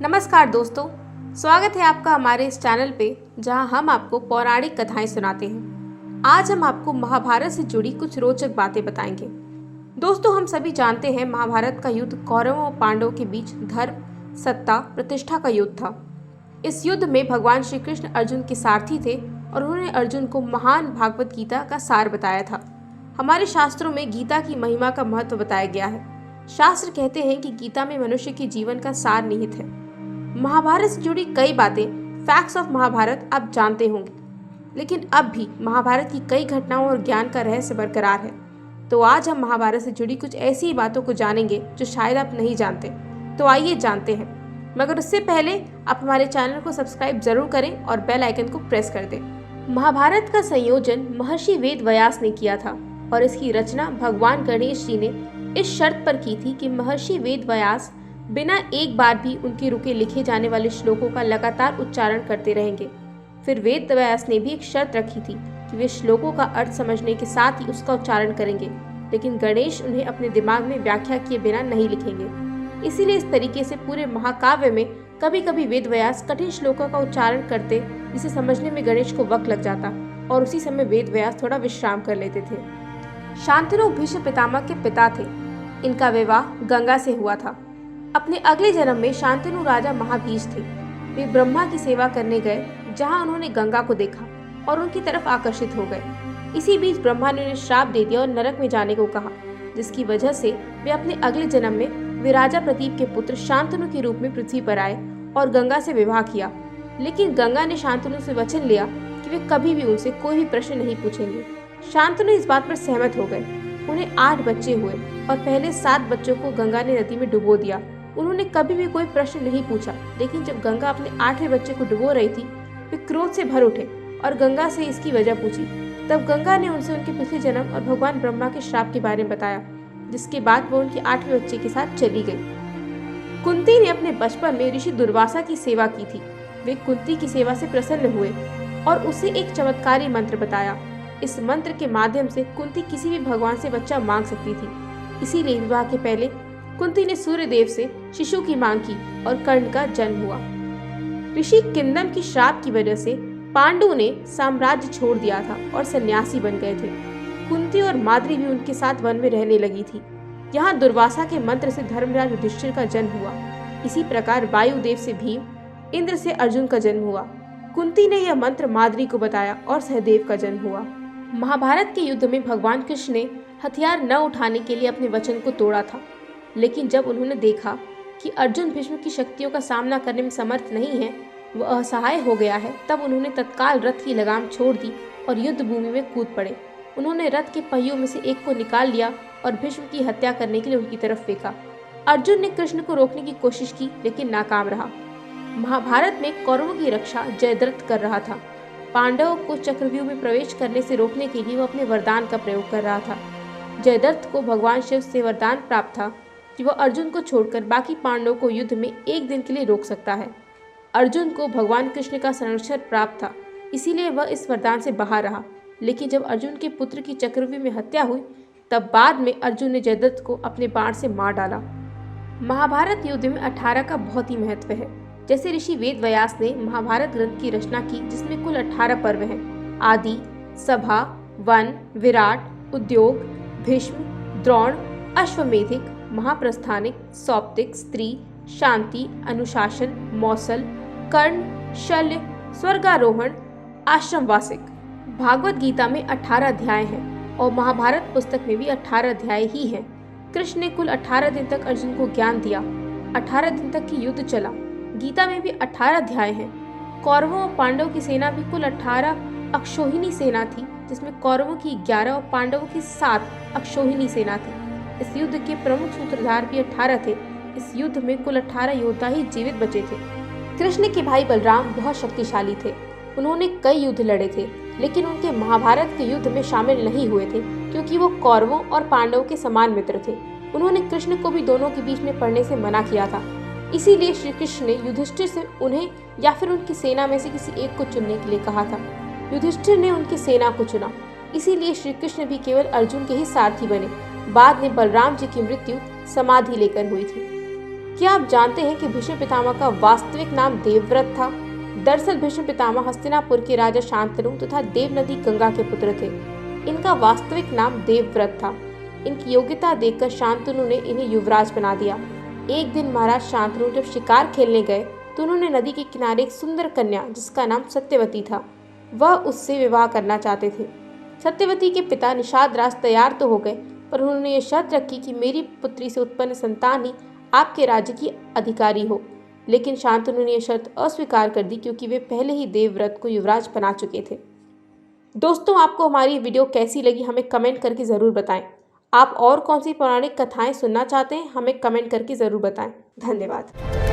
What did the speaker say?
नमस्कार दोस्तों, स्वागत है आपका हमारे इस चैनल पे जहां हम आपको पौराणिक कथाएं सुनाते हैं। आज हम आपको महाभारत से जुड़ी कुछ रोचक बातें बताएंगे। दोस्तों, हम सभी जानते हैं महाभारत का युद्ध कौरवों और पांडवों के बीच धर्म, सत्ता, प्रतिष्ठा का युद्ध था। इस युद्ध में भगवान श्री कृष्ण अर्जुन के सारथी थे और उन्होंने अर्जुन को महान भागवत गीता का सार बताया था। हमारे शास्त्रों में गीता की महिमा का महत्व बताया गया है। शास्त्र कहते हैं कि गीता में मनुष्य के जीवन का सार निहित है। महाभारत से जुड़ी कई बातें, फैक्ट्स ऑफ महाभारत आप जानते होंगे, लेकिन अब भी महाभारत की कई घटनाओं और ज्ञान का रहस्य बरकरार है। तो आज हम महाभारत से जुड़ी कुछ ऐसी बातों को जानेंगे जो शायद आप नहीं जानते। तो आइए जानते हैं, मगर उससे पहले आप हमारे चैनल को सब्सक्राइब जरूर करें और बेल आइकन को प्रेस कर दें। महाभारत का संयोजन महर्षि वेद व्यास ने किया था और इसकी रचना भगवान गणेश जी ने इस शर्त पर की थी कि महर्षि वेद व्यास बिना एक बार भी उनके रुके लिखे जाने वाले श्लोकों का लगातार उच्चारण करते रहेंगे। फिर वेद व्यास ने भी एक शर्त रखी थी कि वे श्लोकों का अर्थ समझने के साथ ही उसका उच्चारण करेंगे, लेकिन गणेश उन्हें अपने दिमाग में व्याख्या किए बिना नहीं लिखेंगे। इसीलिए इस तरीके से पूरे महाकाव्य में कभी कभी वेद व्यास कठिन श्लोकों का उच्चारण करते, जिसे समझने में गणेश को वक्त लग जाता और उसी समय वेद व्यास थोड़ा विश्राम कर लेते थे। शांतनु भीष्म पितामह के पिता थे। इनका विवाह गंगा से हुआ था। अपने अगले जन्म में शांतनु राजा महाभीष थे। वे ब्रह्मा की सेवा करने गए, जहां उन्होंने गंगा को देखा और उनकी तरफ आकर्षित हो गए। इसी बीच ब्रह्मा ने उन्हें श्राप दे दिया और नरक में जाने को कहा, जिसकी वजह से वे अपने अगले जन्म में विराजा प्रदीप के पुत्र शांतनु के रूप में पृथ्वी पर आए और गंगा से विवाह किया। लेकिन गंगा ने शांतनु से वचन लिया कि वे कभी भी उनसे कोई भी प्रश्न नहीं पूछेंगे। शांतनु इस बात पर सहमत हो गए। उन्हें 8 बच्चे हुए और पहले 7 बच्चों को गंगा ने नदी में डुबो दिया। उन्होंने कभी भी कोई प्रश्न नहीं पूछा, लेकिन जब गंगा अपने 8वें बच्चे को डुबो रही थी, वे क्रोध से भर उठे और गंगा से इसकी वजह पूछी। तब गंगा ने उनसे उनके पिछले जन्म और भगवान ब्रह्मा के श्राप के बारे में बताया, जिसके बाद वो उनके 8वें बच्चे के साथ चली गई। कुंती ने अपने बचपन में ऋषि दुर्वासा की सेवा की थी। वे कुंती की सेवा से प्रसन्न हुए और उसे एक चमत्कारी मंत्र बताया। इस मंत्र के माध्यम से कुंती किसी भी भगवान से बच्चा मांग सकती थी। इसीलिए विवाह के पहले कुंती ने सूर्य देव से शिशु की मांग की और कर्ण का जन्म हुआ। ऋषि किंदम की श्राप की वजह से पांडु ने साम्राज्य छोड़ दिया था और सन्यासी बन गए थे। कुंती और माद्री भी उनके साथ वन में रहने लगी थी। यहाँ दुर्वासा के मंत्र से धर्मराज युधिष्ठिर का जन्म हुआ। इसी प्रकार वायुदेव से भीम, इंद्र से अर्जुन का जन्म हुआ। कुंती ने यह मंत्र माद्री को बताया और सहदेव का जन्म हुआ। महाभारत के युद्ध में भगवान कृष्ण ने हथियार न उठाने के लिए अपने वचन को तोड़ा था, लेकिन जब उन्होंने देखा कि अर्जुन भीष्म की शक्तियों का सामना करने में समर्थ नहीं है, वह असहाय हो गया है, तब उन्होंने तत्काल रथ की लगाम छोड़ दी और युद्ध भूमि में कूद पड़े। उन्होंने रथ के पहियों में से एक को निकाल लिया और भीष्म की हत्या करने के लिए उनकी तरफ फेंका। अर्जुन ने कृष्ण को रोकने की कोशिश की, लेकिन नाकाम रहा। महाभारत में कौरवों की रक्षा जयद्रथ कर रहा था। पांडवों को चक्रव्यूह में प्रवेश करने से रोकने के लिए वह अपने वरदान का प्रयोग कर रहा था। जयद्रथ को भगवान शिव से वरदान प्राप्त था कि वह अर्जुन को छोड़कर बाकी पांडवों को युद्ध में एक दिन के लिए रोक सकता है। अर्जुन को भगवान कृष्ण का संरक्षण प्राप्त था, इसीलिए वह इस वरदान से बाहर रहा। लेकिन जब अर्जुन के पुत्र की चक्रव्यूह में हत्या हुई, तब बाद में अर्जुन ने जयद्रथ को अपने बाण से मार डाला। महाभारत युद्ध में 18 का बहुत ही महत्व है। जैसे ऋषि वेद व्यास ने महाभारत ग्रंथ की रचना की, जिसमें कुल 18 पर्व हैं। आदि, सभा, वन, विराट, उद्योग, भीष्म, द्रोण, अश्वमेधिक, महाप्रस्थानिक, सौप्तिक, स्त्री, शांति, अनुशासन, मौसल, कर्ण, शल्य, स्वर्गारोहण, आश्रमवासिक। भागवत गीता में 18 अध्याय हैं और महाभारत पुस्तक में भी 18 अध्याय ही हैं। कृष्ण ने कुल 18 दिन तक अर्जुन को ज्ञान दिया। 18 दिन तक की युद्ध चला। गीता में भी 18 अध्याय हैं। कौरवों और पांडवों की सेना भी कुल 18 अक्षौहिणी सेना थी, जिसमें कौरवों की 11 और पांडवों की 7 अक्षौहिणी सेना थी। इस युद्ध के प्रमुख सूत्रधार भी 18 थे। इस युद्ध में कुल 18 योद्धा ही जीवित बचे थे। कृष्ण के भाई बलराम बहुत शक्तिशाली थे। उन्होंने कई युद्ध लड़े थे, लेकिन उनके महाभारत के युद्ध में शामिल नहीं हुए थे, क्योंकि वो कौरवों और पांडवों के समान मित्र थे। उन्होंने कृष्ण को भी दोनों के बीच में पड़ने से मना किया था। इसीलिए श्री कृष्ण ने युधिष्ठिर से उन्हें या फिर उनकी सेना में से किसी एक को चुनने के लिए कहा था। युधिष्ठिर ने उनकी सेना को चुना। इसीलिए श्री कृष्ण भी केवल अर्जुन के ही सारथी बने। बाद में बलराम जी की मृत्यु समाधि लेकर हुई थी। क्या आप जानते हैं कि भीष्म पितामह का वास्तविक नाम देवव्रत था? दरअसल भीष्म पितामह हस्तिनापुर के राजा शांतनु तथा देवनदी गंगा के पुत्र थे। इनका वास्तविक नाम देवव्रत था। इनकी योग्यता देखकर शांतनु ने इन्हें युवराज बना दिया। एक दिन महाराज शांतनु जब शिकार खेलने गए तो उन्होंने नदी के किनारे एक सुंदर कन्या जिसका नाम सत्यवती था, वह उससे विवाह करना चाहते थे। सत्यवती के पिता निषाद राज तैयार तो हो गए, पर उन्होंने ये शर्त रखी कि मेरी पुत्री से उत्पन्न संतान ही आपके राज्य की अधिकारी हो। लेकिन शांतनु ने यह शर्त अस्वीकार कर दी क्योंकि वे पहले ही देवव्रत को युवराज बना चुके थे। दोस्तों, आपको हमारी वीडियो कैसी लगी हमें कमेंट करके ज़रूर बताएं। आप और कौन सी पौराणिक कथाएं सुनना चाहते हैं हमें कमेंट करके ज़रूर बताएं। धन्यवाद।